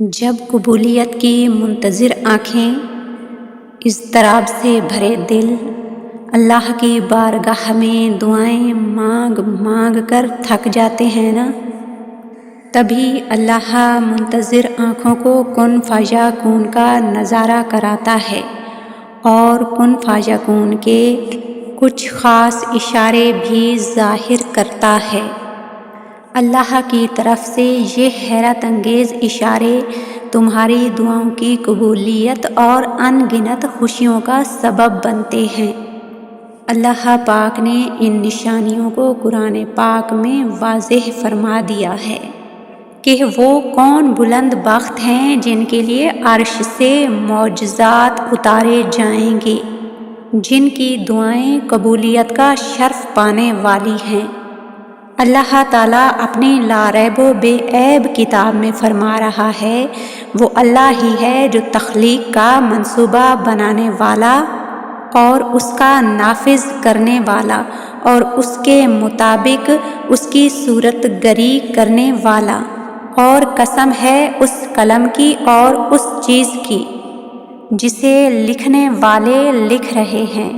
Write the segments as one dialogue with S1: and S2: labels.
S1: جب قبولیت کی منتظر آنکھیں اضطراب سے بھرے دل اللہ کی بارگاہ میں دعائیں مانگ مانگ کر تھک جاتے ہیں نا، تبھی اللہ منتظر آنکھوں کو کن فیکون کا نظارہ کراتا ہے اور کن فیکون کے کچھ خاص اشارے بھی ظاہر کرتا ہے۔ اللہ کی طرف سے یہ حیرت انگیز اشارے تمہاری دعاؤں کی قبولیت اور ان گنت خوشیوں کا سبب بنتے ہیں۔ اللہ پاک نے ان نشانیوں کو قرآن پاک میں واضح فرما دیا ہے کہ وہ کون بلند بخت ہیں جن کے لیے عرش سے معجزات اتارے جائیں گے، جن کی دعائیں قبولیت کا شرف پانے والی ہیں۔ اللہ تعالیٰ اپنی لا ریب و بے عیب کتاب میں فرما رہا ہے، وہ اللہ ہی ہے جو تخلیق کا منصوبہ بنانے والا اور اس کا نافذ کرنے والا اور اس کے مطابق اس کی صورت گری کرنے والا، اور قسم ہے اس قلم کی اور اس چیز کی جسے لکھنے والے لکھ رہے ہیں۔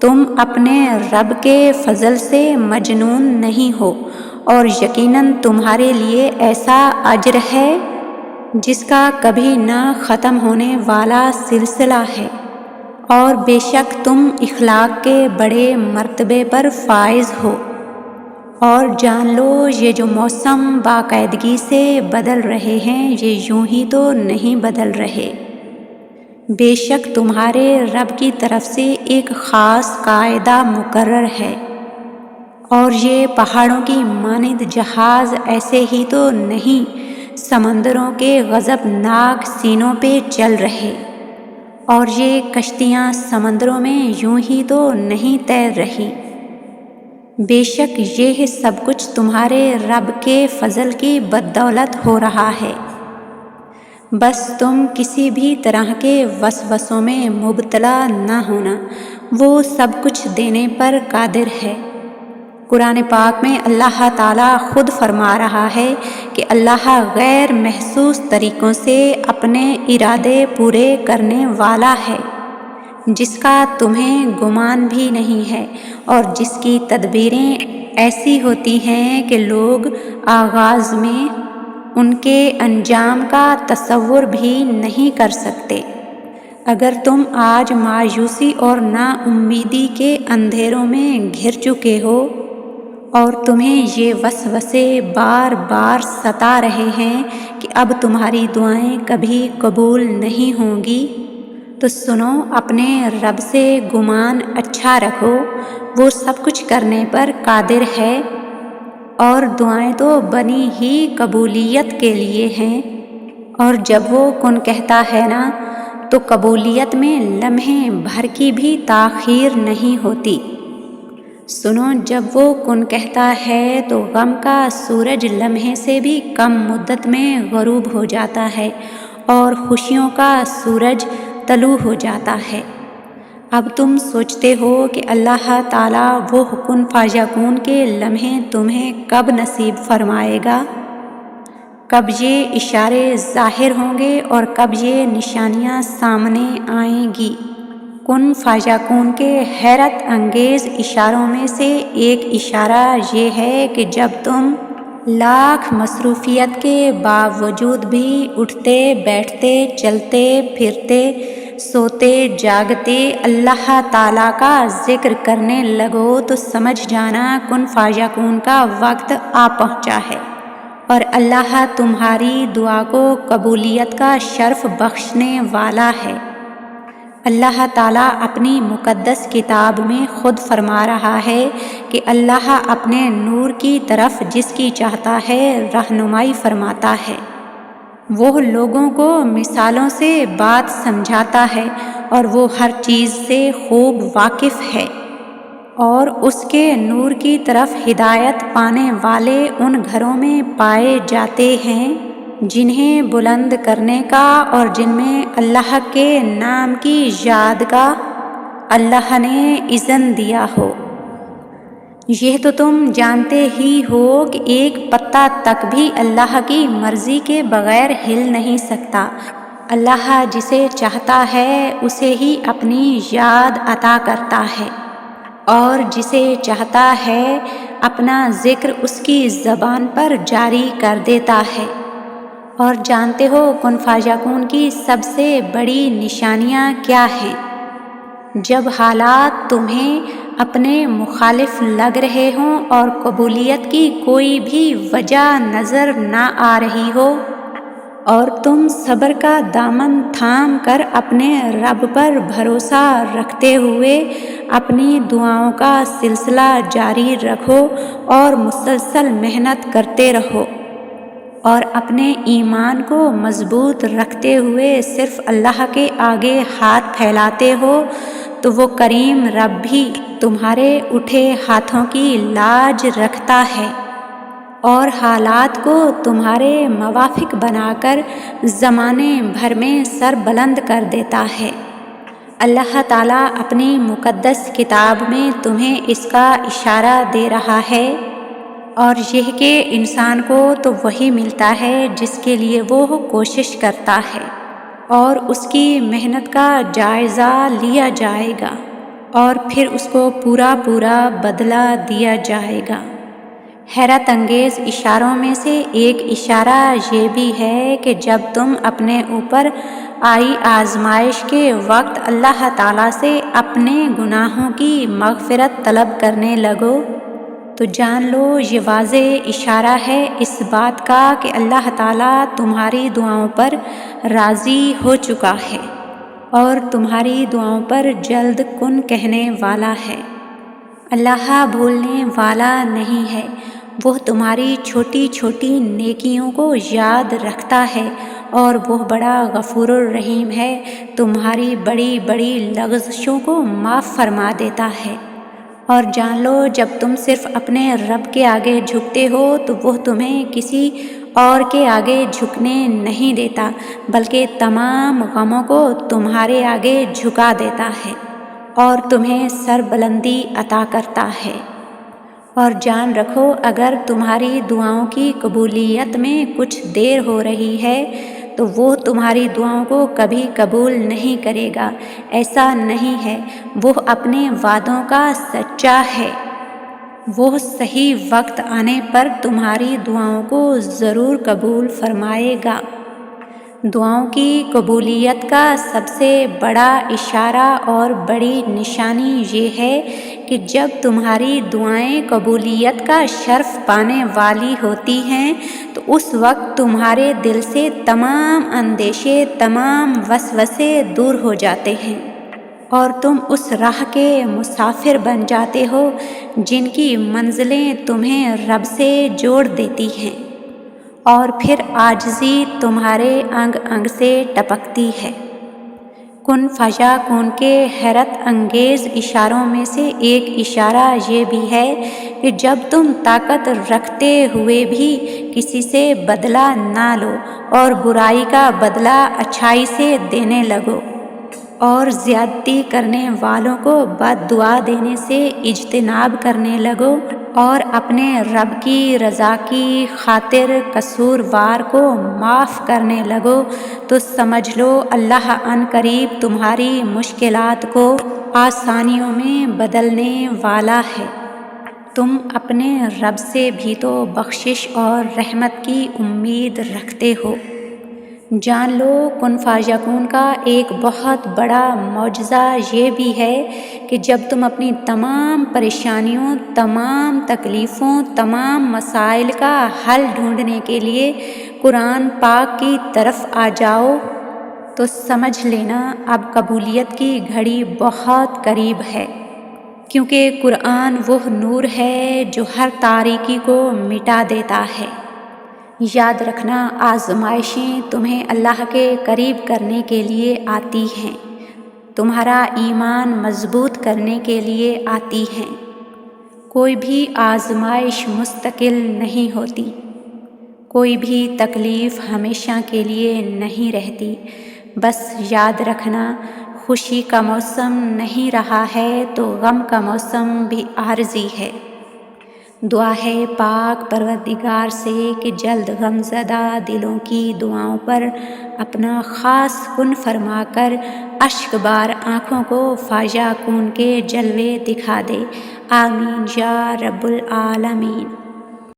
S1: تم اپنے رب کے فضل سے مجنون نہیں ہو، اور یقیناً تمہارے لیے ایسا اجر ہے جس کا کبھی نہ ختم ہونے والا سلسلہ ہے، اور بے شک تم اخلاق کے بڑے مرتبے پر فائز ہو۔ اور جان لو یہ جو موسم باقاعدگی سے بدل رہے ہیں یہ یوں ہی تو نہیں بدل رہے، بے شک تمہارے رب کی طرف سے ایک خاص قاعدہ مقرر ہے، اور یہ پہاڑوں کی مانند جہاز ایسے ہی تو نہیں سمندروں کے غضبناک سینوں پہ چل رہے، اور یہ کشتیاں سمندروں میں یوں ہی تو نہیں تیر رہی، بے شک یہ سب کچھ تمہارے رب کے فضل کی بدولت ہو رہا ہے، بس تم کسی بھی طرح کے وسوسوں میں مبتلا نہ ہونا، وہ سب کچھ دینے پر قادر ہے۔ قرآن پاک میں اللہ تعالیٰ خود فرما رہا ہے کہ اللہ غیر محسوس طریقوں سے اپنے ارادے پورے کرنے والا ہے، جس کا تمہیں گمان بھی نہیں ہے، اور جس کی تدبیریں ایسی ہوتی ہیں کہ لوگ آغاز میں ان کے انجام کا تصور بھی نہیں کر سکتے۔ اگر تم آج مایوسی اور نا امیدی کے اندھیروں میں گھر چکے ہو اور تمہیں یہ وسوسے بار بار ستا رہے ہیں کہ اب تمہاری دعائیں کبھی قبول نہیں ہوں گی، تو سنو، اپنے رب سے گمان اچھا رکھو، وہ سب کچھ کرنے پر قادر ہے، اور دعائیں تو بنی ہی قبولیت کے لیے ہیں، اور جب وہ کن کہتا ہے نا تو قبولیت میں لمحے بھر کی بھی تاخیر نہیں ہوتی۔ سنو، جب وہ کن کہتا ہے تو غم کا سورج لمحے سے بھی کم مدت میں غروب ہو جاتا ہے، اور خوشیوں کا سورج طلوع ہو جاتا ہے۔ اب تم سوچتے ہو کہ اللہ تعالیٰ وہ کن فیکون کے لمحے تمہیں کب نصیب فرمائے گا، کب یہ اشارے ظاہر ہوں گے اور کب یہ نشانیاں سامنے آئیں گی۔ کن فیکون کے حیرت انگیز اشاروں میں سے ایک اشارہ یہ ہے کہ جب تم لاکھ مصروفیت کے باوجود بھی اٹھتے بیٹھتے چلتے پھرتے سوتے جاگتے اللہ تعالیٰ کا ذکر کرنے لگو تو سمجھ جانا کن فیکون کا وقت آ پہنچا ہے، اور اللہ تمہاری دعا کو قبولیت کا شرف بخشنے والا ہے۔ اللہ تعالیٰ اپنی مقدس کتاب میں خود فرما رہا ہے کہ اللہ اپنے نور کی طرف جس کی چاہتا ہے رہنمائی فرماتا ہے، وہ لوگوں کو مثالوں سے بات سمجھاتا ہے، اور وہ ہر چیز سے خوب واقف ہے، اور اس کے نور کی طرف ہدایت پانے والے ان گھروں میں پائے جاتے ہیں جنہیں بلند کرنے کا اور جن میں اللہ کے نام کی یاد کا اللہ نے اذن دیا ہو۔ یہ تو تم جانتے ہی ہو کہ ایک پتا تک بھی اللہ کی مرضی کے بغیر ہل نہیں سکتا۔ اللہ جسے چاہتا ہے اسے ہی اپنی یاد عطا کرتا ہے، اور جسے چاہتا ہے اپنا ذکر اس کی زبان پر جاری کر دیتا ہے۔ اور جانتے ہو کن فیکون کی سب سے بڑی نشانیاں کیا ہیں؟ جب حالات تمہیں اپنے مخالف لگ رہے ہوں اور قبولیت کی کوئی بھی وجہ نظر نہ آ رہی ہو، اور تم صبر کا دامن تھام کر اپنے رب پر بھروسہ رکھتے ہوئے اپنی دعاؤں کا سلسلہ جاری رکھو اور مسلسل محنت کرتے رہو، اور اپنے ایمان کو مضبوط رکھتے ہوئے صرف اللہ کے آگے ہاتھ پھیلاتے ہو، تو وہ کریم رب بھی تمہارے اٹھے ہاتھوں کی لاج رکھتا ہے، اور حالات کو تمہارے موافق بنا کر زمانے بھر میں سر بلند کر دیتا ہے۔ اللہ تعالیٰ اپنی مقدس کتاب میں تمہیں اس کا اشارہ دے رہا ہے، اور یہ کہ انسان کو تو وہی ملتا ہے جس کے لیے وہ کوشش کرتا ہے، اور اس کی محنت کا جائزہ لیا جائے گا، اور پھر اس کو پورا بدلہ دیا جائے گا۔ حیرت انگیز اشاروں میں سے ایک اشارہ یہ بھی ہے کہ جب تم اپنے اوپر آئی آزمائش کے وقت اللہ تعالیٰ سے اپنے گناہوں کی مغفرت طلب کرنے لگو، تو جان لو یہ واضح اشارہ ہے اس بات کا کہ اللہ تعالیٰ تمہاری دعاؤں پر راضی ہو چکا ہے، اور تمہاری دعاؤں پر جلد کن کہنے والا ہے۔ اللہ بھولنے والا نہیں ہے، وہ تمہاری چھوٹی چھوٹی نیکیوں کو یاد رکھتا ہے، اور وہ بڑا غفور الرحیم ہے، تمہاری بڑی بڑی لغزشوں کو معاف فرما دیتا ہے۔ اور جان لو جب تم صرف اپنے رب کے آگے جھکتے ہو تو وہ تمہیں کسی اور کے آگے جھکنے نہیں دیتا، بلکہ تمام غموں کو تمہارے آگے جھکا دیتا ہے اور تمہیں سربلندی عطا کرتا ہے۔ اور جان رکھو اگر تمہاری دعاؤں کی قبولیت میں کچھ دیر ہو رہی ہے تو وہ تمہاری دعاؤں کو کبھی قبول نہیں کرے گا، ایسا نہیں ہے، وہ اپنے وعدوں کا سچا ہے، وہ صحیح وقت آنے پر تمہاری دعاؤں کو ضرور قبول فرمائے گا۔ دعاؤں کی قبولیت کا سب سے بڑا اشارہ اور بڑی نشانی یہ ہے کہ جب تمہاری دعائیں قبولیت کا شرف پانے والی ہوتی ہیں تو اس وقت تمہارے دل سے تمام اندیشے، تمام وسوسے دور ہو جاتے ہیں، اور تم اس راہ کے مسافر بن جاتے ہو جن کی منزلیں تمہیں رب سے جوڑ دیتی ہیں، اور پھر عاجزی تمہارے انگ انگ سے ٹپکتی ہے۔ کن فیکون کے حیرت انگیز اشاروں میں سے ایک اشارہ یہ بھی ہے کہ جب تم طاقت رکھتے ہوئے بھی کسی سے بدلہ نہ لو، اور برائی کا بدلہ اچھائی سے دینے لگو، اور زیادتی کرنے والوں کو بد دعا دینے سے اجتناب کرنے لگو، اور اپنے رب کی رضا کی خاطر قصوروار کو معاف کرنے لگو، تو سمجھ لو اللہ عن قریب تمہاری مشکلات کو آسانیوں میں بدلنے والا ہے۔ تم اپنے رب سے بھی تو بخشش اور رحمت کی امید رکھتے ہو۔ جان لو کن فیکون کا ایک بہت بڑا معجزہ یہ بھی ہے کہ جب تم اپنی تمام پریشانیوں، تمام تکلیفوں، تمام مسائل کا حل ڈھونڈنے کے لیے قرآن پاک کی طرف آ جاؤ تو سمجھ لینا اب قبولیت کی گھڑی بہت قریب ہے، کیونکہ قرآن وہ نور ہے جو ہر تاریکی کو مٹا دیتا ہے۔ یاد رکھنا آزمائشیں تمہیں اللہ کے قریب کرنے کے لیے آتی ہیں، تمہارا ایمان مضبوط کرنے کے لیے آتی ہیں۔ کوئی بھی آزمائش مستقل نہیں ہوتی، کوئی بھی تکلیف ہمیشہ کے لیے نہیں رہتی، بس یاد رکھنا خوشی کا موسم نہیں رہا ہے تو غم کا موسم بھی عارضی ہے۔ دعا ہے پاک پروردگار سے کہ جلد غم زدہ دلوں کی دعاؤں پر اپنا خاص کن فرما کر اشک بار آنکھوں کو فاجا کون کے جلوے دکھا دے، آمین یا رب العالمین۔